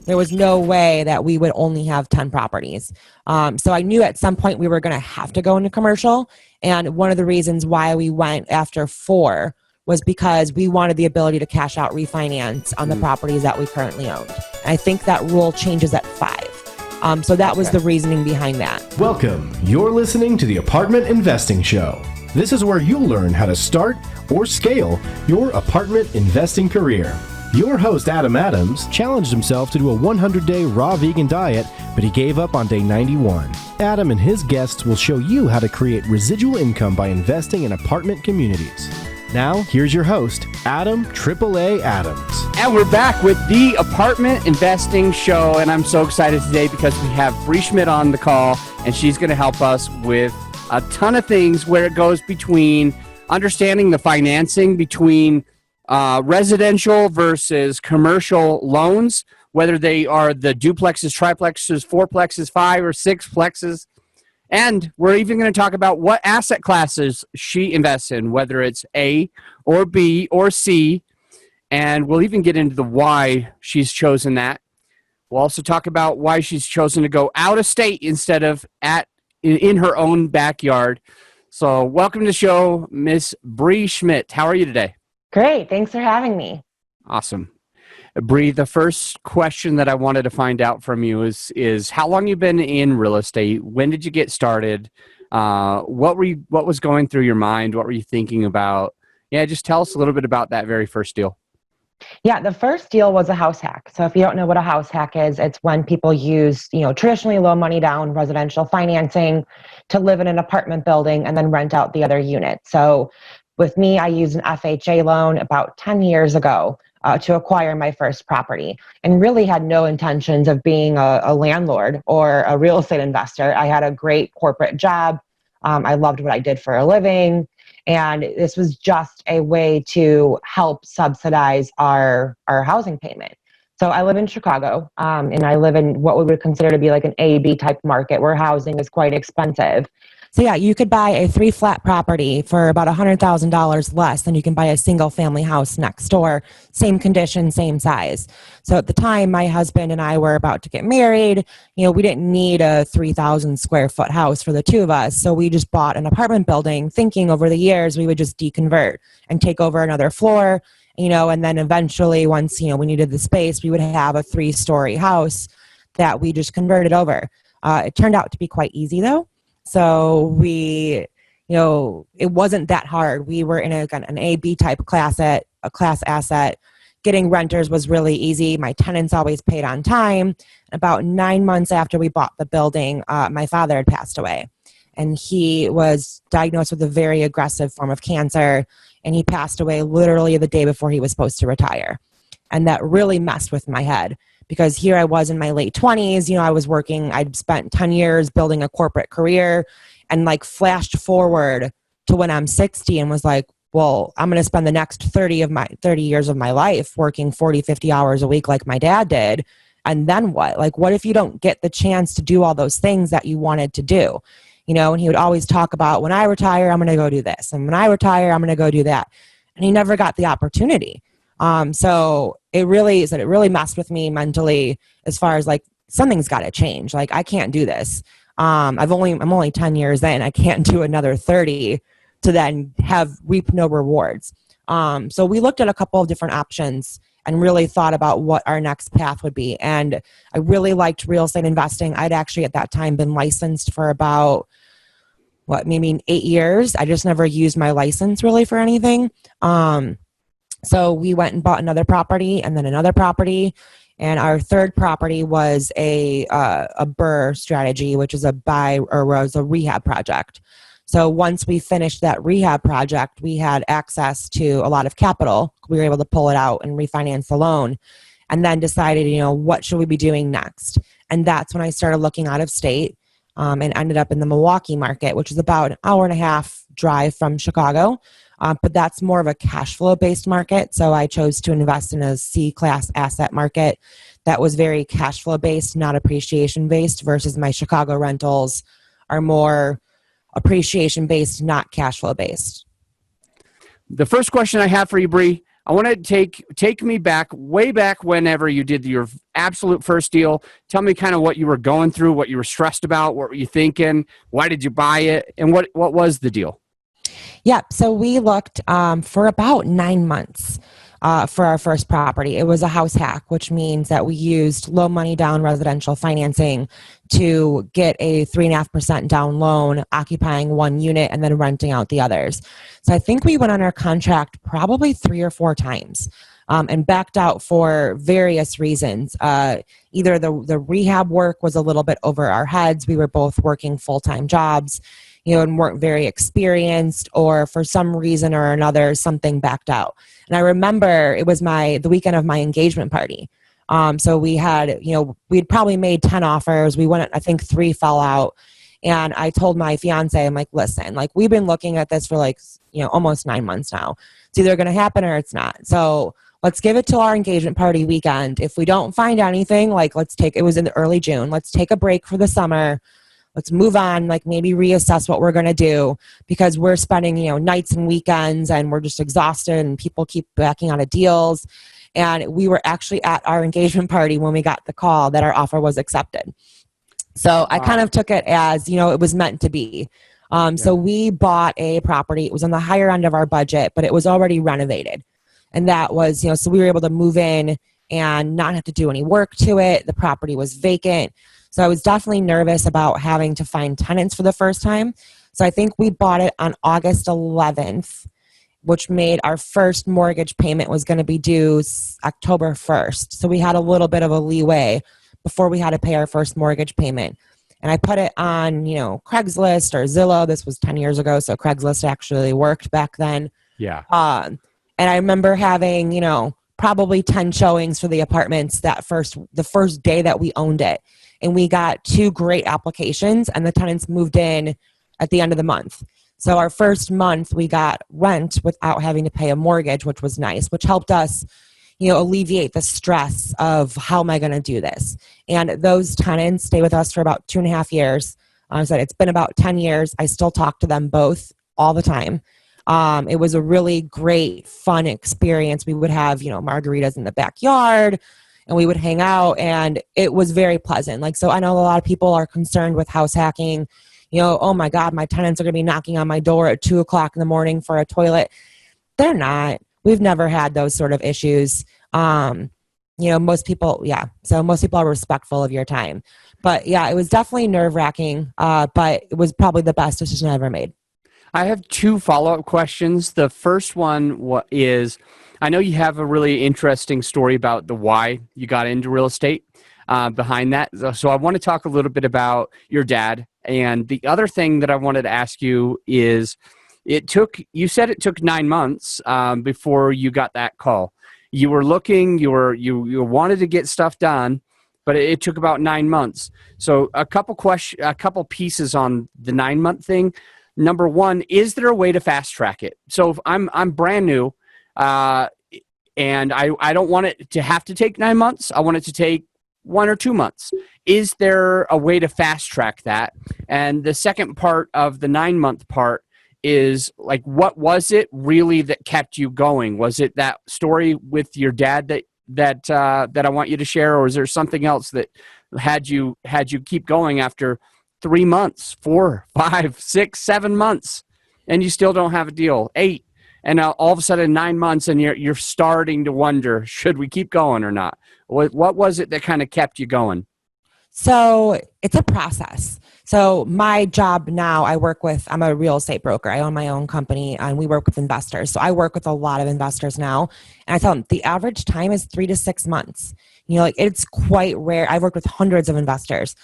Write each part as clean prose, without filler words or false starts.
There was no way that we would only have 10 properties. So I knew at some point we were going to have to go into commercial. And one of the reasons why we went after 4 was because we wanted the ability to cash out refinance on the properties that we currently owned. And I think that rule changes at 5. So that was the reasoning behind that. Welcome. You're listening to the Apartment Investing Show. This is where you'll learn how to start or scale your apartment investing career. Your host, Adam Adams, challenged himself to do a 100-day raw vegan diet, but he gave up on day 91. Adam and his guests will show you how to create residual income by investing in apartment communities. Now, here's your host, Adam AAA Adams. And we're back with the Apartment Investing Show, and I'm so excited today because we have Brie Schmidt on the call, and she's going to help us with a ton of things where it goes between understanding the financing between residential versus commercial loans, whether they are the duplexes, triplexes, fourplexes, 5 or 6 plexes. And we're even going to talk about what asset classes she invests in, whether it's A or B or C. And we'll even get into the why she's chosen that. We'll also talk about why she's chosen to go out of state instead of in her own backyard. So welcome to the show, Miss Brie Schmidt. How are you today? Great. Thanks for having me. Awesome. Brie, the first question that I wanted to find out from you is how long you've been in real estate? When did you get started? What was going through your mind? What were you thinking about? Yeah, just tell us a little bit about that very first deal. Yeah, the first deal was a house hack. So if you don't know what a house hack is, it's when people use, traditionally low money down residential financing to live in an apartment building and then rent out the other unit. So with me, I used an FHA loan about 10 years ago to acquire my first property and really had no intentions of being a landlord or a real estate investor. I had a great corporate job. I loved what I did for a living. And this was just a way to help subsidize our housing payment. So I live in Chicago, and I live in what we would consider to be like an A, B type market where housing is quite expensive. So yeah, you could buy a 3-flat property for about $100,000 less than you can buy a single family house next door, same condition, same size. So at the time, my husband and I were about to get married. We didn't need a 3,000 square foot house for the two of us. So we just bought an apartment building thinking over the years we would just deconvert and take over another floor, and then eventually once, we needed the space, we would have a 3-story house that we just converted over. It turned out to be quite easy though. So we, it wasn't that hard. We were in an A-B type class asset. Getting renters was really easy. My tenants always paid on time. About 9 months after we bought the building, my father had passed away. And he was diagnosed with a very aggressive form of cancer. And he passed away literally the day before he was supposed to retire. And that really messed with my head. Because here I was in my late 20s, I was working, I'd spent 10 years building a corporate career and flashed forward to when I'm 60 and was like, well, I'm going to spend the next 30 years of my life working 40, 50 hours a week like my dad did. And then what? What if you don't get the chance to do all those things that you wanted to do? And he would always talk about when I retire, I'm going to go do this. And when I retire, I'm going to go do that. And he never got the opportunity. So it really messed with me mentally as far as something's got to change. I can't do this. I'm only 10 years in. I can't do another 30 to then reap no rewards. So we looked at a couple of different options and really thought about what our next path would be. And I really liked real estate investing. I'd actually at that time been licensed for about maybe 8 years. I just never used my license really for anything. So we went and bought another property and then another property. And our third property was a BRRRR strategy, which is was a rehab project. So once we finished that rehab project, we had access to a lot of capital. We were able to pull it out and refinance the loan and then decided, what should we be doing next? And that's when I started looking out of state and ended up in the Milwaukee market, which is about an hour and a half drive from Chicago. But that's more of a cash flow based market. So I chose to invest in a C-class asset market that was very cash flow based, not appreciation based, versus my Chicago rentals are more appreciation based, not cash flow based. The first question I have for you, Brie, I want to take me back, way back whenever you did your absolute first deal. Tell me kind of what you were going through, what you were stressed about, what were you thinking, why did you buy it, and what was the deal? Yep. So we looked for about 9 months for our first property. It was a house hack, which means that we used low money down residential financing to get a 3.5% down loan, occupying one unit and then renting out the others. So I think we went under contract probably 3 or 4 times. And backed out for various reasons. Either the rehab work was a little bit over our heads. We were both working full-time jobs, and weren't very experienced, or for some reason or another, something backed out. And I remember it was the weekend of my engagement party. So we had, we'd probably made 10 offers. We went, I think 3 fell out. And I told my fiance, I'm like, listen, like we've been looking at this for almost 9 months now. It's either going to happen or it's not. So let's give it till our engagement party weekend. If we don't find anything, it was in the early June. Let's take a break for the summer. Let's move on, maybe reassess what we're going to do, because we're spending, nights and weekends and we're just exhausted and people keep backing out of deals. And we were actually at our engagement party when we got the call that our offer was accepted. So I kind of took it as, it was meant to be. So we bought a property. It was on the higher end of our budget, but it was already renovated. And that was, so we were able to move in and not have to do any work to it. The property was vacant. So I was definitely nervous about having to find tenants for the first time. So I think we bought it on August 11th, which made our first mortgage payment was going to be due October 1st. So we had a little bit of a leeway before we had to pay our first mortgage payment. And I put it on, Craigslist or Zillow. This was 10 years ago, so Craigslist actually worked back then. Yeah. And I remember having, probably 10 showings for the apartments the first day that we owned it. And we got 2 great applications, and the tenants moved in at the end of the month. So our first month we got rent without having to pay a mortgage, which was nice, which helped us, alleviate the stress of how am I going to do this? And those tenants stay with us for about 2.5 years. I said it's been about 10 years. I still talk to them both all the time. It was a really great, fun experience. We would have, margaritas in the backyard, and we would hang out, and it was very pleasant. So I know a lot of people are concerned with house hacking. Oh my God, my tenants are going to be knocking on my door at 2:00 in the morning for a toilet. They're not. We've never had those sort of issues. Most people, So most people are respectful of your time. But yeah, it was definitely nerve-wracking, but it was probably the best decision I ever made. I have 2 follow-up questions. The first one is, I know you have a really interesting story about the why you got into real estate behind that. So I want to talk a little bit about your dad. And the other thing that I wanted to ask you is, you said it took 9 months before you got that call. You were looking, you wanted to get stuff done, but it took about 9 months. So a couple pieces on the 9-month thing. Number one, is there a way to fast track it? So if I'm brand new, and I don't want it to have to take 9 months. I want it to take 1 or 2 months. Is there a way to fast track that? And the second part of the 9-month part is, what was it really that kept you going? Was it that story with your dad that I want you to share, or is there something else that had you keep going after 3 months, 4, 5, 6, 7 months, and you still don't have a deal? 8, and all of a sudden 9 months, and you're starting to wonder, should we keep going or not? What was it that kind of kept you going? So it's a process. So my job now, I'm a real estate broker. I own my own company, and we work with investors. So I work with a lot of investors now. And I tell them the average time is 3 to 6 months. It's quite rare. I've worked with hundreds of investors.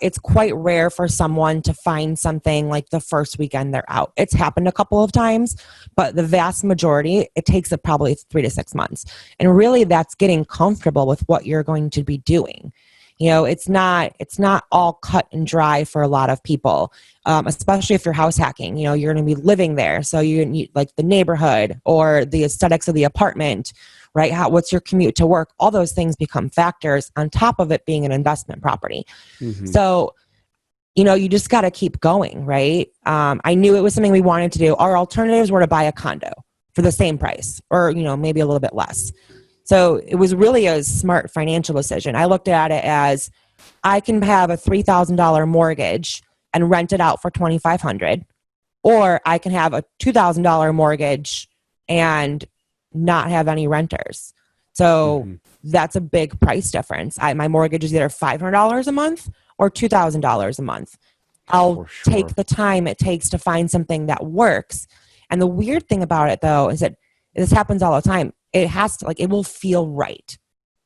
It's quite rare for someone to find something the first weekend they're out. It's happened a couple of times, but the vast majority, it takes probably 3 to 6 months. And really that's getting comfortable with what you're going to be doing. It's not all cut and dry for a lot of people, especially if you're house hacking. You're going to be living there. So you need the neighborhood or the aesthetics of the apartment, right? What's your commute to work? All those things become factors on top of it being an investment property. Mm-hmm. So, you just got to keep going, right? I knew it was something we wanted to do. Our alternatives were to buy a condo. for the same price, or, maybe a little bit less. So it was really a smart financial decision. I looked at it as, I can have a $3,000 mortgage and rent it out for $2,500, or I can have a $2,000 mortgage and not have any renters. So that's a big price difference. My mortgage is either $500 a month or $2,000 a month. I'll take the time it takes to find something that works. And the weird thing about it, though, is that this happens all the time. It has to, it will feel right.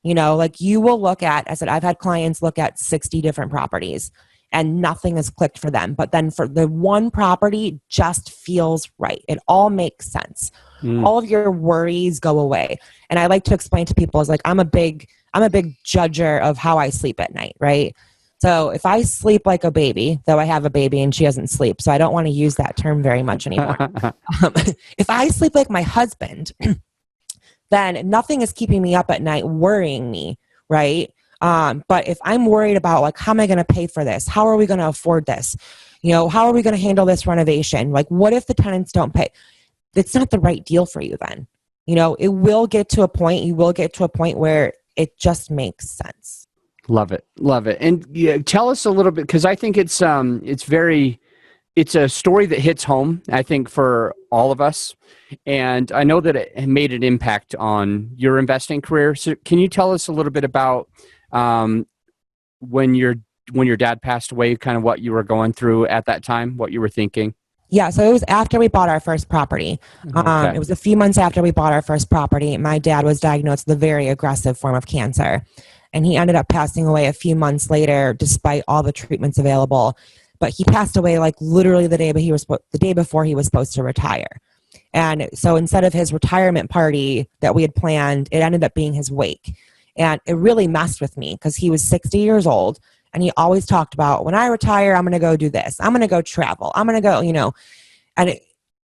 You will look at, I said, I've had clients look at 60 different properties and nothing has clicked for them. But then for the one property just feels right. It all makes sense. All of your worries go away. And I like to explain to people is I'm a big judger of how I sleep at night, right? So if I sleep like a baby, though I have a baby and she doesn't sleep, so I don't want to use that term very much anymore. If I sleep like my husband, then nothing is keeping me up at night worrying me, right? But if I'm worried about how am I going to pay for this? How are we going to afford this? How are we going to handle this renovation? What if the tenants don't pay? It's not the right deal for you then. It will get to a point, you will get to a point where it just makes sense. Love it. Love it. And tell us a little bit, because I think it's a story that hits home, I think, for all of us. And I know that it made an impact on your investing career. So can you tell us a little bit about when your dad passed away, kind of what you were going through at that time, what you were thinking? Yeah, so it was after we bought our first property. It was a few months after we bought our first property. My dad was diagnosed with a very aggressive form of cancer, and he ended up passing away a few months later, despite all the treatments available. But he passed away literally the day before he was supposed to retire. And so instead of his retirement party that we had planned, it ended up being his wake. And it really messed with me because he was 60 years old. And he always talked about, when I retire, I'm going to go do this. I'm going to go travel. I'm going to go, and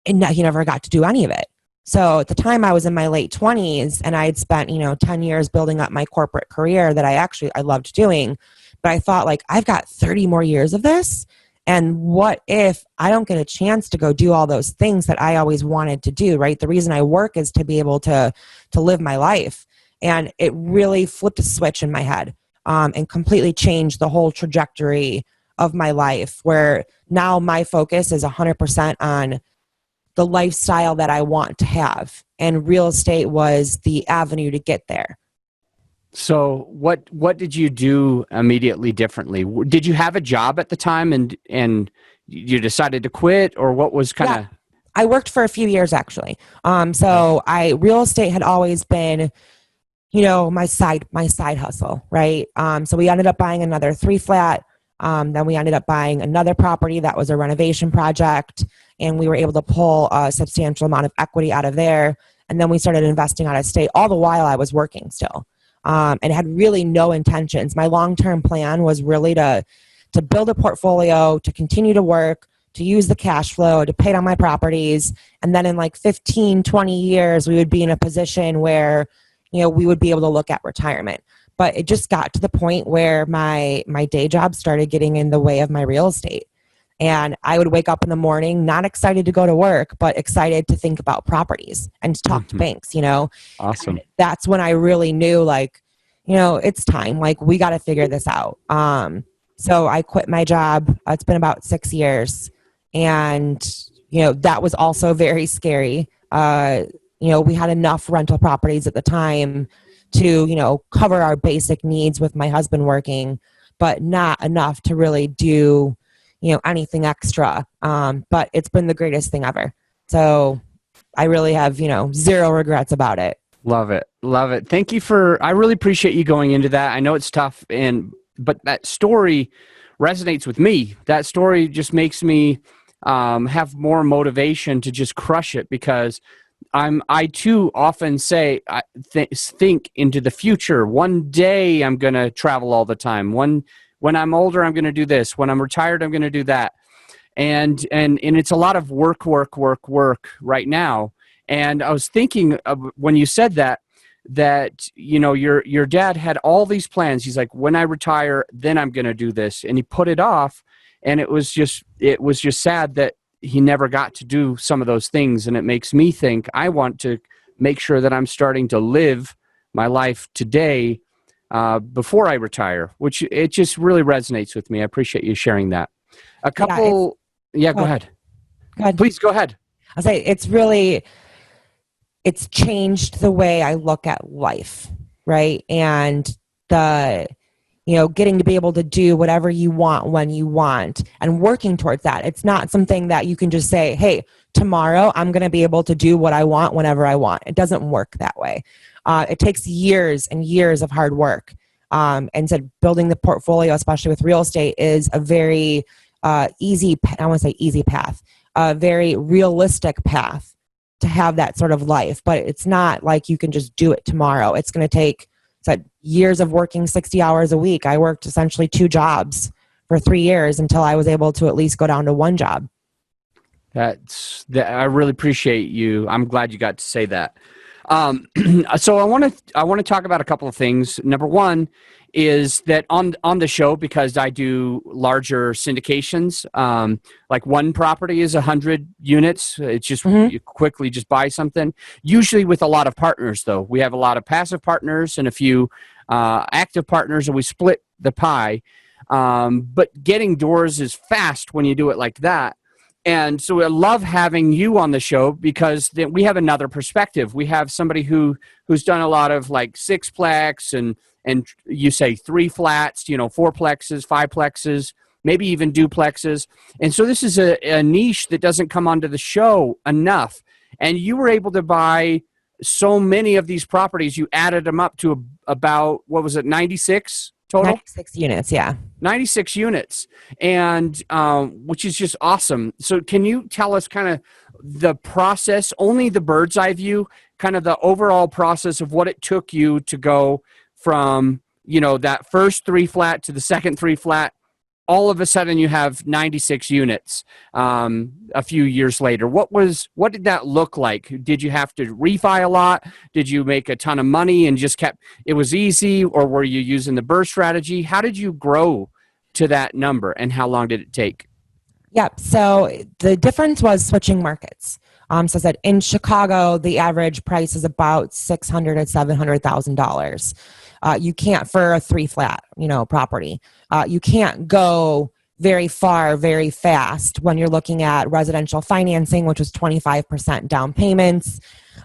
he never got to do any of it. So at the time I was in my late 20s and I had spent, 10 years building up my corporate career that I loved doing. But I thought I've got 30 more years of this. And what if I don't get a chance to go do all those things that I always wanted to do, right? The reason I work is to be able to live my life. And it really flipped a switch in my head. And completely changed the whole trajectory of my life, where now my focus is 100% on the lifestyle that I want to have. And real estate was the avenue to get there. So what did you do immediately differently? Did you have a job at the time and you decided to quit, or what was kind of... I worked for a few years actually. Real estate had always been my side hustle, right? So we ended up buying another 3-flat. Then we ended up buying another property that was a renovation project, and we were able to pull a substantial amount of equity out of there. And then we started investing out of state, all the while I was working still, and had really no intentions. My long-term plan was really to build a portfolio, to continue to work, to use the cash flow, to pay down my properties. And then in 15, 20 years, we would be in a position where we would be able to look at retirement. But it just got to the point where my day job started getting in the way of my real estate. And I would wake up in the morning, not excited to go to work, but excited to think about properties and to talk to banks, Awesome. And that's when I really knew it's time, we got to figure this out. So I quit my job. It's been about 6 years. And, that was also very scary. We had enough rental properties at the time to, cover our basic needs with my husband working, but not enough to really do, anything extra. But it's been the greatest thing ever. So I really have, zero regrets about it. Love it. Love it. Thank you I really appreciate you going into that. I know it's tough, but that story resonates with me. That story just makes me have more motivation to just crush it, because I too often say, think into the future. One day I'm going to travel all the time. When I'm older, I'm going to do this. When I'm retired, I'm going to do that. And it's a lot of work right now. And I was thinking of, when you said that your dad had all these plans. He's like, when I retire, then I'm going to do this. And he put it off. And it was just sad that he never got to do some of those things. And it makes me think I want to make sure that I'm starting to live my life today before I retire, which it just really resonates with me. I appreciate you sharing that. A couple, go ahead. Go ahead. Please go ahead. I'll say it's changed the way I look at life, right? And getting to be able to do whatever you want when you want and working towards that. It's not something that you can just say, hey, tomorrow I'm going to be able to do what I want whenever I want. It doesn't work that way. It takes years and years of hard work. And so building the portfolio, especially with real estate, is a very easy path, a very realistic path to have that sort of life. But it's not like you can just do it tomorrow. It's going to take years of working 60 hours a week. I worked essentially 2 jobs for 3 years until I was able to at least go down to 1 job. I really appreciate you. I'm glad you got to say that. So I want to talk about a couple of things. Number one is that on the show, because I do larger syndications, like one property is 100 units. It's just you quickly just buy something. Usually with a lot of partners, though. We have a lot of passive partners and a few active partners, and we split the pie. But getting doors is fast when you do it like that. And so I love having you on the show because then we have another perspective. We have somebody who's done a lot of like 6-plex and you say 3 flats, 4 plexes, 5 plexes, maybe even duplexes. And so this is a niche that doesn't come onto the show enough. And you were able to buy so many of these properties. You added them up to about, 96 total? 96 units, yeah. 96 units, and which is just awesome. So can you tell us kind of the process, only the bird's eye view, kind of the overall process of what it took you to go from, that first 3 flat to the second 3 flat? All of a sudden you have 96 units a few years later. What did that look like? Did you have to refi a lot? Did you make a ton of money and just it was easy, or were you using the burst strategy? How did you grow to that number, and how long did it take? Yep. So the difference was switching markets. So I said in Chicago, the average price is about $600,000 to $700,000. You can't for a 3 flat, property. You can't go very far, very fast when you're looking at residential financing, which was 25% down payments.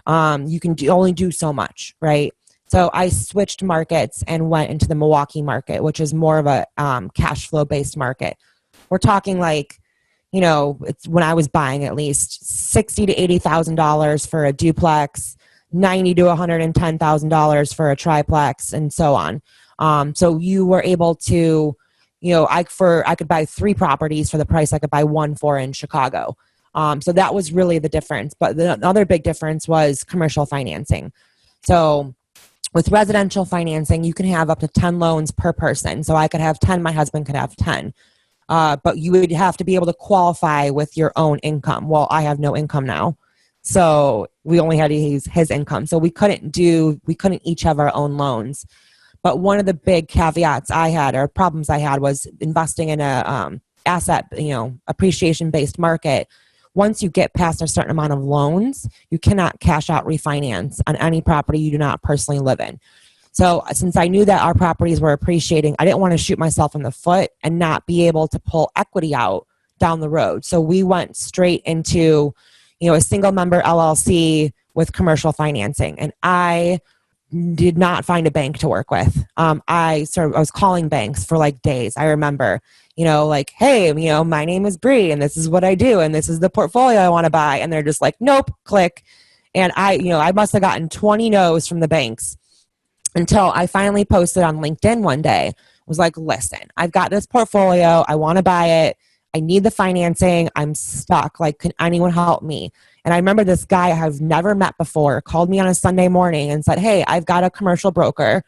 You can only do so much, right? So I switched markets and went into the Milwaukee market, which is more of a cash flow based market. We're talking like, it's when I was buying at least $60,000 to $80,000 for a duplex, $90,000 to $110,000 for a triplex, and so on. So you were able to, I could buy 3 properties for the price I could buy 1 for in Chicago. So that was really the difference. But the other big difference was commercial financing. So with residential financing, you can have up to 10 loans per person. So I could have 10, my husband could have 10. But you would have to be able to qualify with your own income. Well, I have no income now. So we only had to use his income. So we couldn't each have our own loans. But one of the big caveats I had, or problems I had, was investing in a asset, appreciation based market. Once you get past a certain amount of loans, you cannot cash out refinance on any property you do not personally live in. So since I knew that our properties were appreciating, I didn't want to shoot myself in the foot and not be able to pull equity out down the road. So we went straight into, a single member LLC with commercial financing. And I did not find a bank to work with. I was calling banks for like days. I remember, hey, my name is Brie and this is what I do and this is the portfolio I want to buy. And they're just like, nope, click. And I must have gotten 20 no's from the banks until I finally posted on LinkedIn one day. Was like, listen, I've got this portfolio. I want to buy it. I need the financing. I'm stuck. Like, can anyone help me? And I remember this guy I've never met before called me on a Sunday morning and said, hey, I've got a commercial broker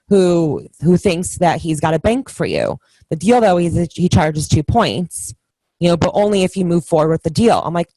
who thinks that he's got a bank for you. The deal, though, is he charges 2 points, but only if you move forward with the deal. I'm like,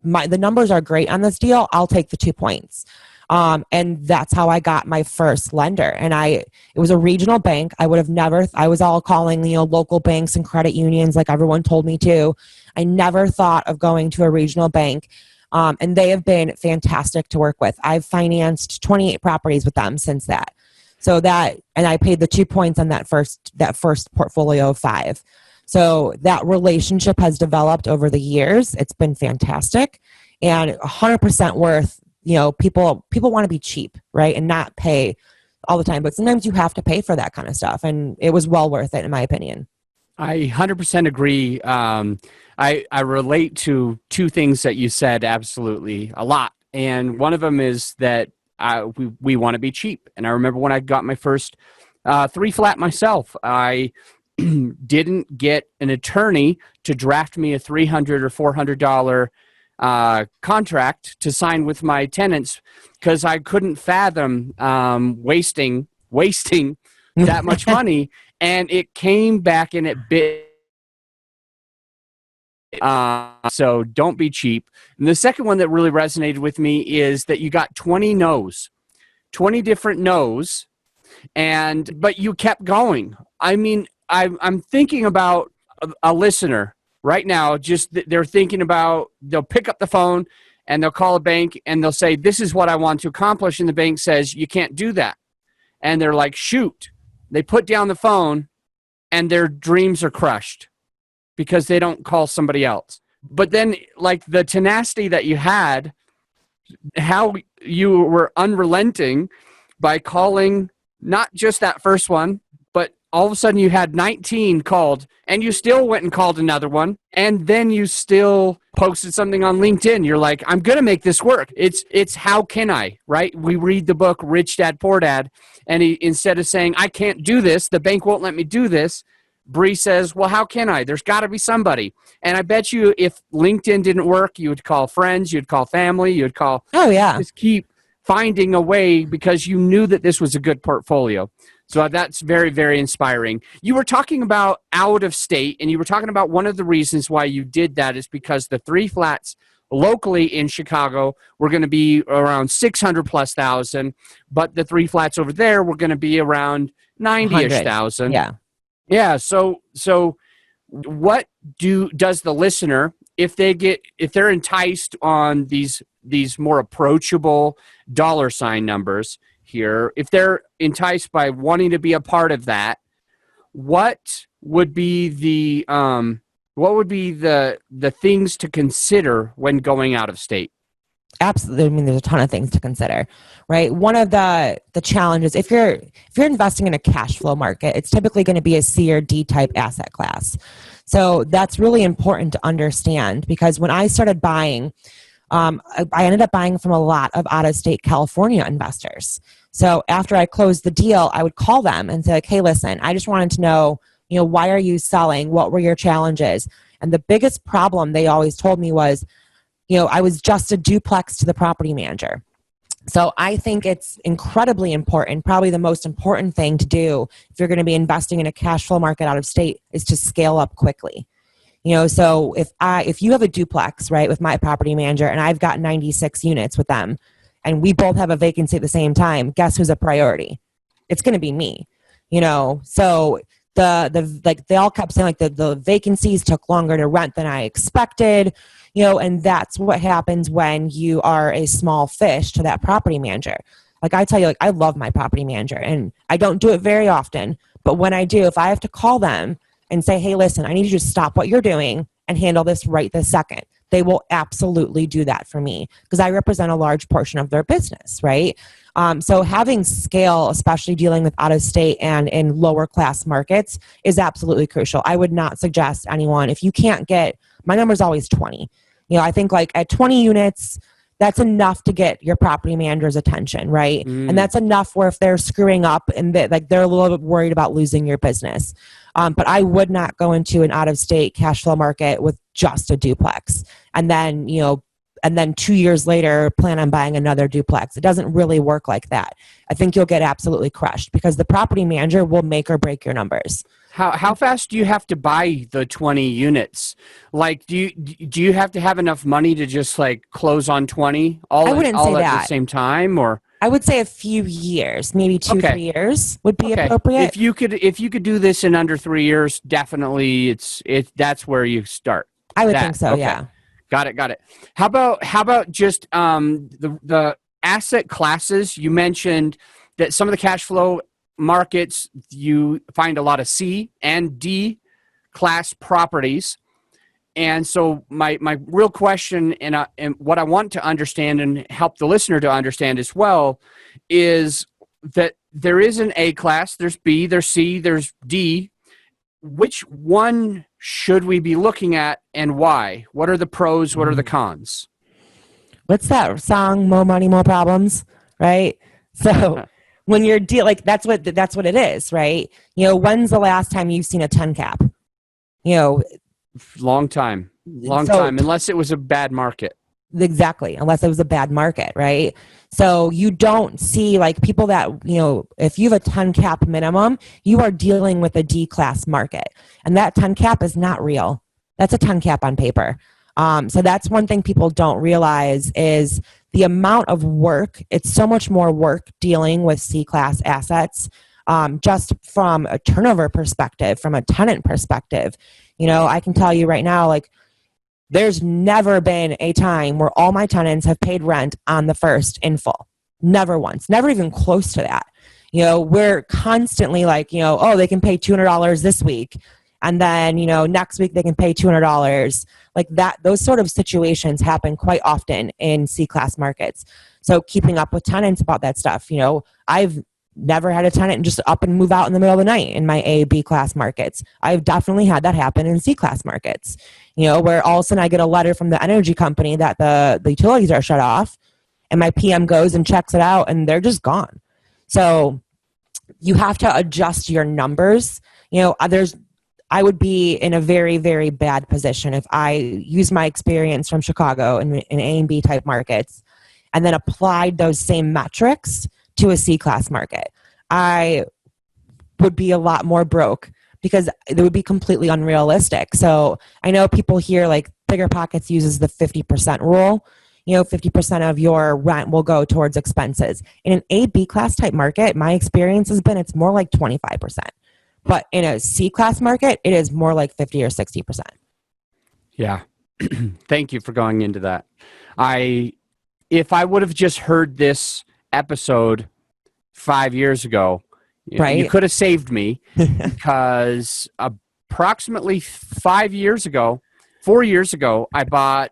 the numbers are great on this deal. I'll take the 2 points. And that's how I got my first lender. And it was a regional bank. I would have never, I was all calling, local banks and credit unions like everyone told me to. I never thought of going to a regional bank. And they have been fantastic to work with. I've financed 28 properties with them since that. So and I paid the 2 points on that first portfolio of 5. So that relationship has developed over the years. It's been fantastic and 100% worth. People want to be cheap, right? And not pay all the time, but sometimes you have to pay for that kind of stuff. And it was well worth it, in my opinion. I 100% agree. I relate to 2 things that you said absolutely a lot. And one of them is that we want to be cheap. And I remember when I got my first 3 flat myself, I didn't get an attorney to draft me a $300 or $400 contract to sign with my tenants because I couldn't fathom wasting that much money. And it came back and it bit. So don't be cheap. And the second one that really resonated with me is that you got 20 no's, 20 different no's, but you kept going. I mean, I'm thinking about a listener right now. Just they're thinking about, they'll pick up the phone and they'll call a bank and they'll say, this is what I want to accomplish. And the bank says, you can't do that. And they're like, shoot. They put down the phone and their dreams are crushed because they don't call somebody else. But then, like, the tenacity that you had, how you were unrelenting by calling not just that first one, but all of a sudden you had 19 called and you still went and called another one. And then you still posted something on LinkedIn. You're like, I'm going to make this work. It's how can I, right? We read the book, Rich Dad, Poor Dad. And instead of saying, I can't do this, the bank won't let me do this, Brie says, well, how can I? There's got to be somebody. And I bet you if LinkedIn didn't work, you would call friends, you'd call family, you'd call. Oh, yeah. Just keep finding a way because you knew that this was a good portfolio. So that's very, very inspiring. You were talking about out of state, and you were talking about one of the reasons why you did that is because the 3 flats locally in Chicago were going to be around 600,000+, but the 3 flats over there were going to be around 90,000. Yeah. Yeah. So what does the listener, if they're enticed on these more approachable dollar sign numbers here, if they're enticed by wanting to be a part of that, what would be the things to consider when going out of state? Absolutely. I mean, there's a ton of things to consider, right? One of the challenges, if you're investing in a cash flow market, it's typically going to be a C or D type asset class. So that's really important to understand because when I started buying, I ended up buying from a lot of out-of-state California investors. So after I closed the deal, I would call them and say, like, hey, listen, I just wanted to know, why are you selling? What were your challenges? And the biggest problem they always told me was, I was just a duplex to the property manager. So I think it's incredibly important, probably the most important thing to do if you're going to be investing in a cash flow market out of state is to scale up quickly. So if you have a duplex, right, with my property manager and I've got 96 units with them and we both have a vacancy at the same time, guess who's a priority? It's going to be me, So they all kept saying like the vacancies took longer to rent than I expected, and that's what happens when you are a small fish to that property manager. Like I tell you, like I love my property manager and I don't do it very often, but when I do, if I have to call them and say, hey, listen, I need you to stop what you're doing and handle this right this second, they will absolutely do that for me because I represent a large portion of their business, right? So having scale, especially dealing with out of state and in lower class markets is absolutely crucial. I would not suggest anyone, if you can't get, my number is always 20. I think like at 20 units, that's enough to get your property manager's attention, right? And that's enough where if they're screwing up and they're a little bit worried about losing your business. But I would not go into an out-of-state cash flow market with just a duplex. And then, and then 2 years later plan on buying another duplex. It doesn't really work like that. I think you'll get absolutely crushed because the property manager will make or break your numbers. How fast do you have to buy the 20 units? Like, do you have to have enough money to just like close on 20 all at the same time, or? I would say a few years, maybe 2-3 years would be appropriate. If you could do this in under 3 years, definitely that's where you start. I would think so. Okay. Yeah. Got it. How about just the asset classes? You mentioned that some of the cash flow markets, you find a lot of C and D class properties. And so my real question and what I want to understand and help the listener to understand as well is that there is an A class, there's B, there's C, there's D. Which one should we be looking at and why? What are the pros? What are the cons? What's that song? More money, more problems, right? So when you're that's what it is, right? When's the last time you've seen a 10 cap? Long time, unless it was a bad market. Exactly, unless it was a bad market, right? So you don't see like people that, if you have a 10 cap minimum, you are dealing with a D class market. And that 10 cap is not real. That's a 10 cap on paper. So that's one thing people don't realize is the amount of work. It's so much more work dealing with C class assets, just from a turnover perspective, from a tenant perspective. I can tell you right now, like, there's never been a time where all my tenants have paid rent on the first in full. Never once. Never even close to that. We're constantly like, they can pay $200 this week. And then, next week they can pay $200. Like that, those sort of situations happen quite often in C-class markets. So keeping up with tenants about that stuff, I've never had a tenant just up and move out in the middle of the night in my A, B class markets. I've definitely had that happen in C class markets, where all of a sudden I get a letter from the energy company that the utilities are shut off, and my PM goes and checks it out and they're just gone. So you have to adjust your numbers. I would be in a very, very bad position if I use my experience from Chicago in A and B type markets and then applied those same metrics to a C-class market. I would be a lot more broke because it would be completely unrealistic. So I know people here, like Bigger Pockets uses the 50% rule. 50% of your rent will go towards expenses. In an A, B class type market, my experience has been it's more like 25%. But in a C-class market, it is more like 50 or 60%. Yeah. Thank you for going into that. If I would have just heard this episode 5 years ago, right, you could have saved me because approximately 4 years ago, I bought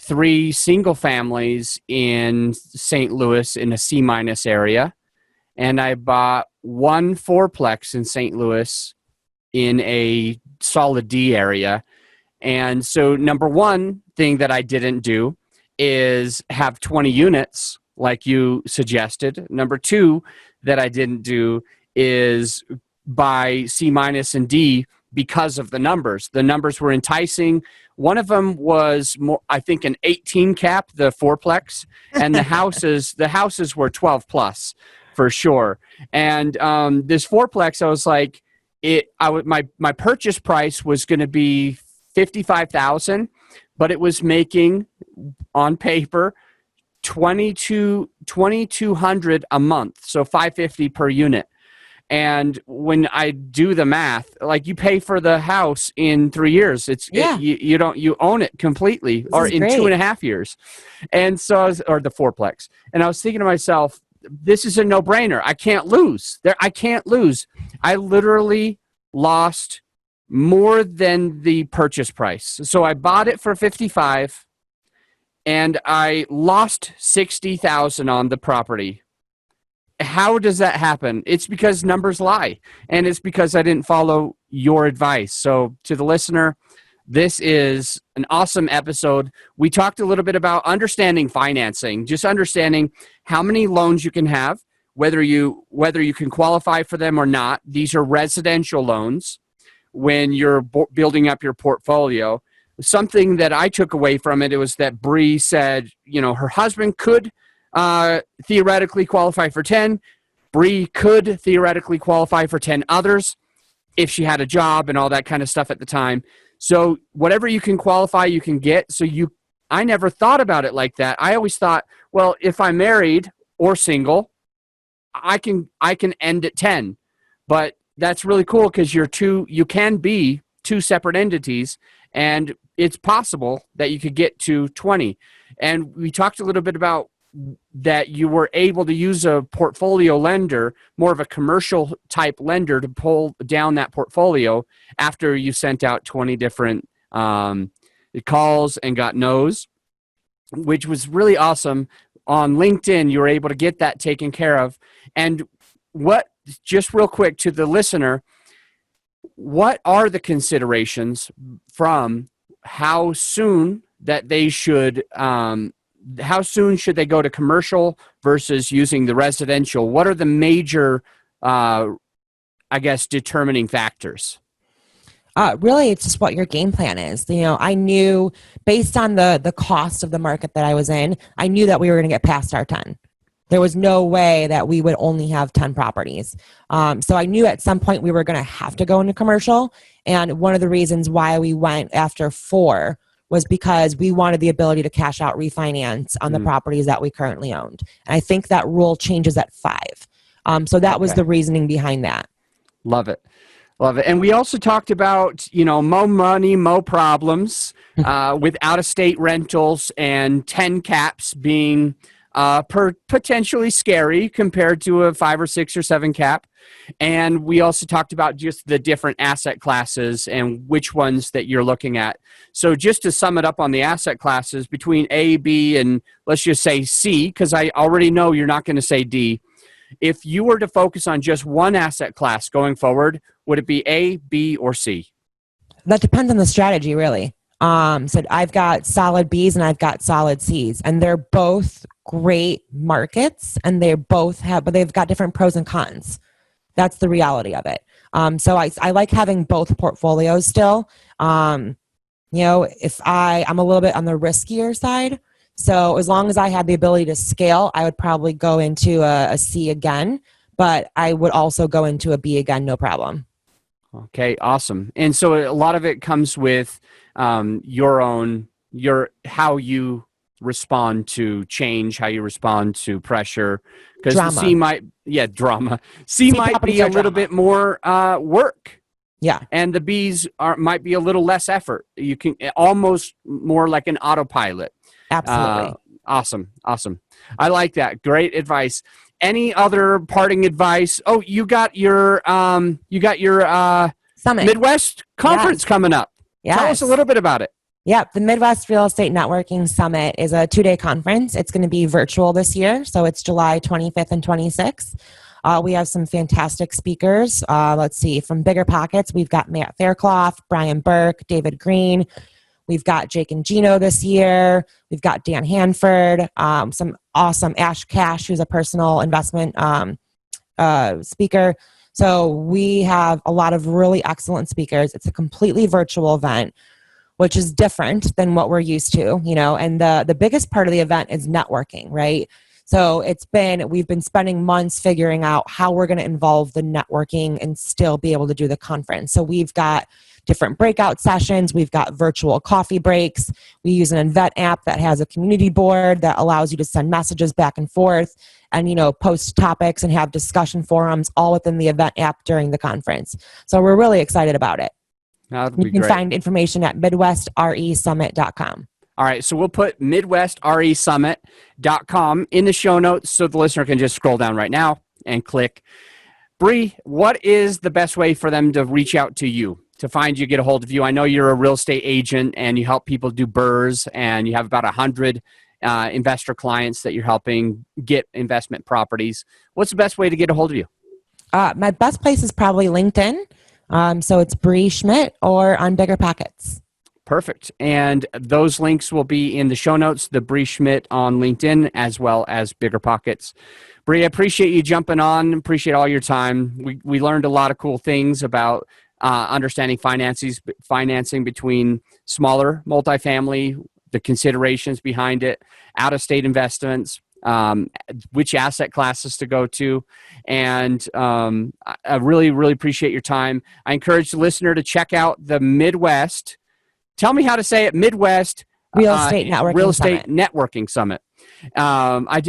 3 single families in St. Louis in a C- area. And I bought 1 fourplex in St. Louis in a solid D area. And so number one thing that I didn't do is have 20 units like you suggested. Number two that I didn't do is buy C- and D because of the numbers. The numbers were enticing. One of them was more, I think, an 18 cap, the fourplex, and the houses were 12 plus for sure. And this fourplex, I was like, my purchase price was going to be $55,000, but it was making on paper $2,200 a month, so $550 per unit. And when I do the math, like you pay for the house in 3 years, you own it completely, or in great. 2.5 years. And so or the fourplex. And I was thinking to myself, this is a no-brainer. I can't lose. I literally lost more than the purchase price. So I bought it for $55,000 and I lost $60,000 on the property. How does that happen? It's because numbers lie, and it's because I didn't follow your advice. So to the listener, this is an awesome episode. We talked a little bit about understanding financing, just understanding how many loans you can have, whether you can qualify for them or not. These are residential loans when you're building up your portfolio. something that I took away from it, it was that Brie said, her husband could theoretically qualify for 10. Brie could theoretically qualify for 10 others if she had a job and all that kind of stuff at the time. So whatever you can qualify, you can get. I never thought about it like that. I always thought, well, if I'm married or single, I can end at 10. But that's really cool because you can be two separate entities, and it's possible that you could get to 20. And we talked a little bit about that you were able to use a portfolio lender, more of a commercial type lender, to pull down that portfolio after you sent out 20 different calls and got no's, which was really awesome. On LinkedIn, you were able to get that taken care of. And just real quick to the listener, what are the considerations from how soon that they should how soon should they go to commercial versus using the residential? What are the major, determining factors? Really, it's just what your game plan is. I knew based on the cost of the market that I was in, I knew that we were going to get past our 10. There was no way that we would only have 10 properties. So I knew at some point we were going to have to go into commercial. And one of the reasons why we went after 4 was because we wanted the ability to cash out refinance on the properties that we currently owned. And I think that rule changes at 5. So that was the reasoning behind that. Love it. Love it. And we also talked about, mo money, mo problems with out-of-state rentals and 10 caps being potentially scary compared to a 5 or 6 or 7 cap. And we also talked about just the different asset classes and which ones that you're looking at. So just to sum it up on the asset classes, between A, B, and let's just say C, because I already know you're not going to say D. If you were to focus on just one asset class going forward, would it be A, B, or C? That depends on the strategy, really. So I've got solid Bs and I've got solid Cs, and they're both great markets, and but they've got different pros and cons. That's the reality of it. So I like having both portfolios still. If I'm a little bit on the riskier side, so as long as I had the ability to scale, I would probably go into a C again, but I would also go into a B again, no problem. Okay, awesome. And so a lot of it comes with how you respond to change, how you respond to pressure. Because the C might, drama. C might be a little bit more work. Yeah. And the Bs might be a little less effort. You can almost more like an autopilot. Absolutely. Awesome. I like that. Great advice. Any other parting advice? Oh, you got your Summit Midwest conference coming up. Yes. Tell us a little bit about it. Yep. The Midwest Real Estate Networking Summit is a 2-day conference. It's going to be virtual this year. So it's July 25th and 26th. We have some fantastic speakers. Let's see. From Bigger Pockets, we've got Matt Fairclough, Brian Burke, David Green. We've got Jake and Gino this year. We've got Dan Hanford, some awesome Ash Cash, who's a personal investment speaker. So we have a lot of really excellent speakers. It's a completely virtual event, which is different than what we're used to, and the biggest part of the event is networking, right? So we've been spending months figuring out how we're going to involve the networking and still be able to do the conference. So we've got different breakout sessions. We've got virtual coffee breaks. We use an event app that has a community board that allows you to send messages back and forth and, post topics and have discussion forums all within the event app during the conference. So we're really excited about it. You can find information at MidwestRESummit.com. All right, so we'll put MidwestRESummit.com in the show notes so the listener can just scroll down right now and click. Brie, what is the best way for them to reach out to you, to find you, get a hold of you? I know you're a real estate agent and you help people do BRRRRs, and you have about 100 investor clients that you're helping get investment properties. What's the best way to get a hold of you? My best place is probably LinkedIn. So it's Brie Schmidt or on Bigger Pockets. Perfect. And those links will be in the show notes, the Brie Schmidt on LinkedIn, as well as Bigger Pockets. Brie, I appreciate you jumping on. Appreciate all your time. We learned a lot of cool things about understanding financing between smaller multifamily, the considerations behind it, out-of-state investments, which asset classes to go to. And I really, really appreciate your time. I encourage the listener to check out the Midwest. Tell me how to say it. Midwest Real Estate Networking Summit.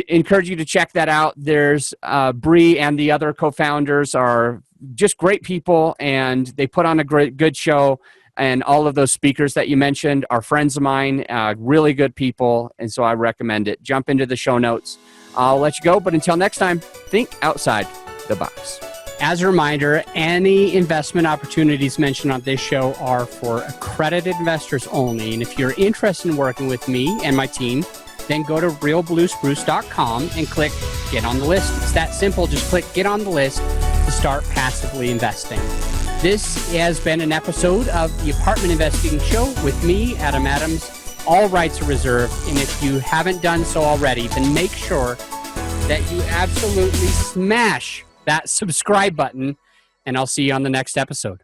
Encourage you to check that out. There's Brie and the other co-founders are just great people, and they put on a good show. And all of those speakers that you mentioned are friends of mine, really good people, and so I recommend it. Jump into the show notes. I'll let you go, but until next time, think outside the box. As a reminder, any investment opportunities mentioned on this show are for accredited investors only. And if you're interested in working with me and my team, then go to realbluespruce.com and click Get on the List. It's that simple. Just click Get on the List to start passively investing. This has been an episode of the Apartment Investing Show with me, Adam Adams. All rights are reserved. And if you haven't done so already, then make sure that you absolutely smash that subscribe button. And I'll see you on the next episode.